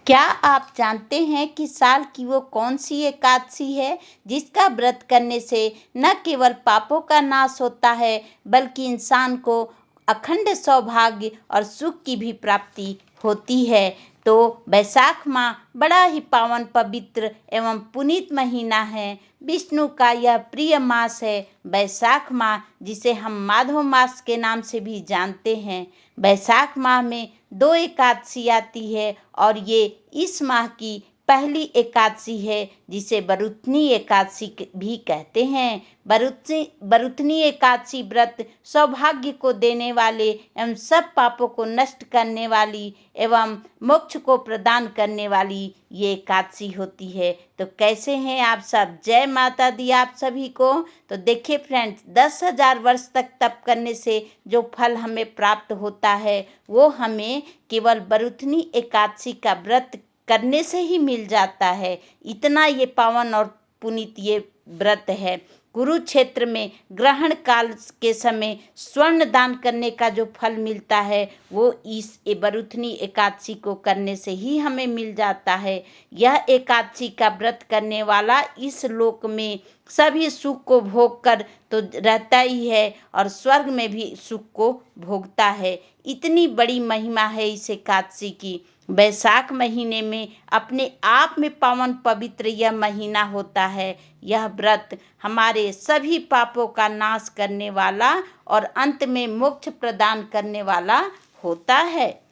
क्या आप जानते हैं कि साल की वो कौन सी एकादशी है जिसका व्रत करने से न केवल पापों का नाश होता है बल्कि इंसान को अखंड सौभाग्य और सुख की भी प्राप्ति होती है। तो वैशाख माह बड़ा ही पावन पवित्र एवं पुनीत महीना है। विष्णु का यह प्रिय मास है वैशाख माह, जिसे हम माधव मास के नाम से भी जानते हैं। वैशाख माह में 2 एकादशी आती है और ये इस माह की पहली एकादशी है जिसे बरुथनी एकादशी भी कहते हैं। बरुथनी एकादशी व्रत सौभाग्य को देने वाले एवं सब पापों को नष्ट करने वाली एवं मोक्ष को प्रदान करने वाली ये एकादशी होती है। तो कैसे हैं आप सब? जय माता दी आप सभी को। तो देखिए फ्रेंड्स, 10,000 वर्ष तक तप करने से जो फल हमें प्राप्त होता है वो हमें केवल बरुथनी एकादशी का व्रत करने से ही मिल जाता है। इतना ये पावन और पुनीत ये व्रत है। कुरुक्षेत्र में ग्रहण काल के समय स्वर्ण दान करने का जो फल मिलता है वो इस बरुथनी एकादशी को करने से ही हमें मिल जाता है। यह एकादशी का व्रत करने वाला इस लोक में सभी सुख को भोग कर तो रहता ही है और स्वर्ग में भी सुख को भोगता है। इतनी बड़ी महिमा है इस एकादशी की। वैशाख महीने में अपने आप में पावन पवित्र यह महीना होता है। यह व्रत हमारे सभी पापों का नाश करने वाला और अंत में मोक्ष प्रदान करने वाला होता है।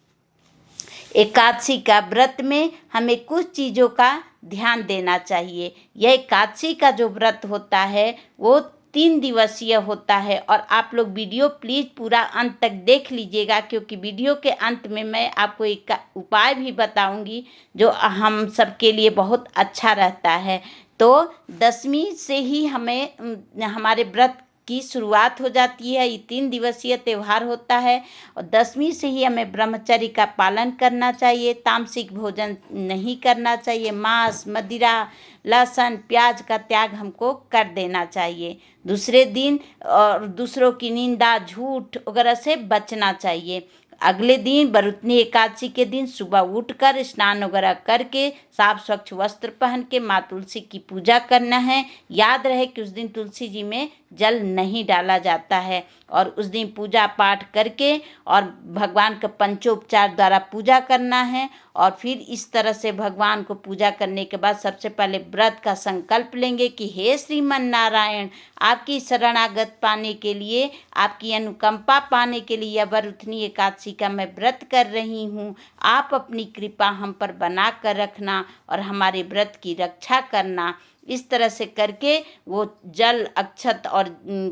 एकादशी का व्रत में हमें कुछ चीज़ों का ध्यान देना चाहिए। यह एकादशी का जो व्रत होता है वो 3 दिवसीय होता है और आप लोग वीडियो प्लीज़ पूरा अंत तक देख लीजिएगा, क्योंकि वीडियो के अंत में मैं आपको एक उपाय भी बताऊंगी जो हम सबके लिए बहुत अच्छा रहता है। तो 10वीं से ही हमारे व्रत की शुरुआत हो जाती है। ये 3 दिवसीय त्यौहार होता है और 10वीं से ही हमें ब्रह्मचर्य का पालन करना चाहिए। तामसिक भोजन नहीं करना चाहिए। मांस, मदिरा, लहसुन, प्याज का त्याग हमको कर देना चाहिए। दूसरे दिन और दूसरों की निंदा, झूठ वगैरह से बचना चाहिए। अगले दिन बरुथनी एकादशी के दिन सुबह उठकर स्नान वगैरह करके साफ स्वच्छ वस्त्र पहन के माँ तुलसी की पूजा करना है। याद रहे कि उस दिन तुलसी जी में जल नहीं डाला जाता है और उस दिन पूजा पाठ करके और भगवान का पंचोपचार द्वारा पूजा करना है। और फिर इस तरह से भगवान को पूजा करने के बाद सबसे पहले व्रत का संकल्प लेंगे कि हे श्रीमन नारायण, आपकी शरणागत पाने के लिए, आपकी अनुकंपा पाने के लिए यह बरुथनी एकादशी का मैं व्रत कर रही हूँ। आप अपनी कृपा हम पर बना कर रखना और हमारे व्रत की रक्षा करना। इस तरह से करके वो जल, अक्षत और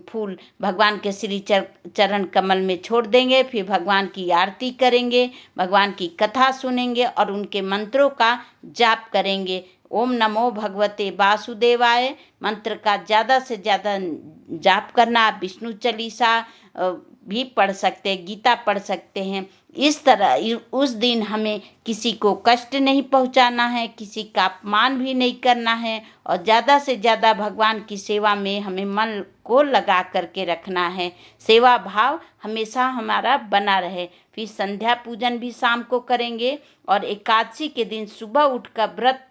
फूल भगवान के श्री चरण कमल में छोड़ देंगे। फिर भगवान की आरती करेंगे, भगवान की कथा सुनेंगे और उनके मंत्रों का जाप करेंगे। ओम नमो भगवते वासुदेवाय मंत्र का ज़्यादा से ज़्यादा जाप करना। आप विष्णु चालीसा भी पढ़ सकते हैं, गीता पढ़ सकते हैं। इस तरह उस दिन हमें किसी को कष्ट नहीं पहुंचाना है, किसी का अपमान भी नहीं करना है और ज़्यादा से ज़्यादा भगवान की सेवा में हमें मन को लगा करके रखना है। सेवा भाव हमेशा हमारा बना रहे। फिर संध्या पूजन भी शाम को करेंगे और एकादशी के दिन सुबह उठकर व्रत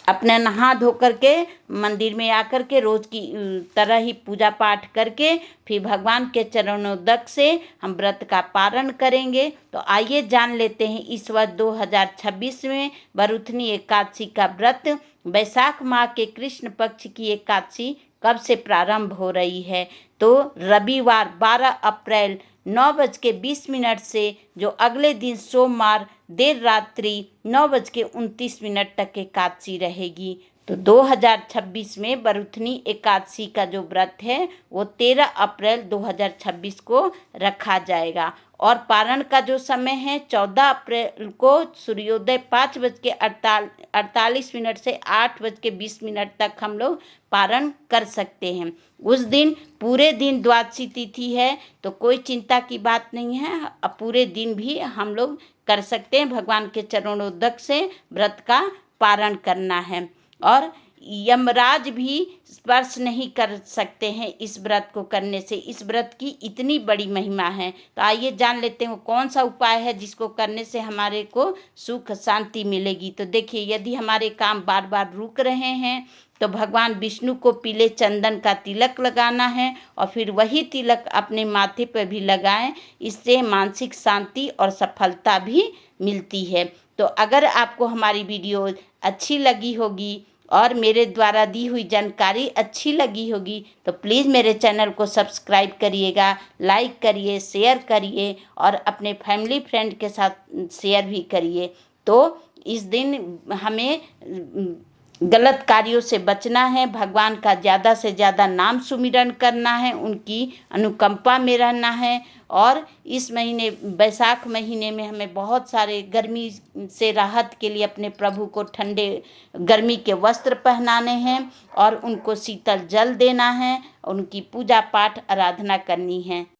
अपने नहा धो करके मंदिर में आकर के रोज़ की तरह ही पूजा पाठ करके फिर भगवान के चरणोदक से हम व्रत का पारण करेंगे। तो आइए जान लेते हैं इस वर्ष 2026 में बरुथनी एकादशी का व्रत वैशाख माह के कृष्ण पक्ष की एकादशी कब से प्रारंभ हो रही है। तो रविवार 12 अप्रैल 9:20 से जो अगले दिन सोमवार देर रात्रि 9:29 तक एकादशी रहेगी। तो 2026 में बरुथनी एकादशी का जो व्रत है वो 13 अप्रैल 2026 को रखा जाएगा और पारण का जो समय है 14 अप्रैल को सूर्योदय 5:48 से 8:20 तक हम लोग पारण कर सकते हैं। उस दिन पूरे दिन द्वादशी तिथि है तो कोई चिंता की बात नहीं है। अब पूरे दिन भी हम लोग कर सकते हैं। भगवान के चरणोदक से व्रत का पारण करना है। और यमराज भी स्पर्श नहीं कर सकते हैं इस व्रत को करने से। इस व्रत की इतनी बड़ी महिमा है। तो आइए जान लेते हैं वो कौन सा उपाय है जिसको करने से हमारे को सुख शांति मिलेगी। तो देखिए, यदि हमारे काम बार बार रुक रहे हैं तो भगवान विष्णु को पीले चंदन का तिलक लगाना है और फिर वही तिलक अपने माथे पर भी लगाएं। इससे मानसिक शांति और सफलता भी मिलती है। तो अगर आपको हमारी वीडियो अच्छी लगी होगी और मेरे द्वारा दी हुई जानकारी अच्छी लगी होगी तो प्लीज़ मेरे चैनल को सब्सक्राइब करिएगा, लाइक करिए, शेयर करिए और अपने फैमिली फ्रेंड के साथ शेयर भी करिए। तो इस दिन हमें गलत कार्यों से बचना है, भगवान का ज़्यादा से ज़्यादा नाम सुमिरन करना है, उनकी अनुकंपा में रहना है। और इस महीने बैसाख महीने में हमें बहुत सारे गर्मी से राहत के लिए अपने प्रभु को ठंडे गर्मी के वस्त्र पहनाने हैं और उनको शीतल जल देना है, उनकी पूजा पाठ आराधना करनी है।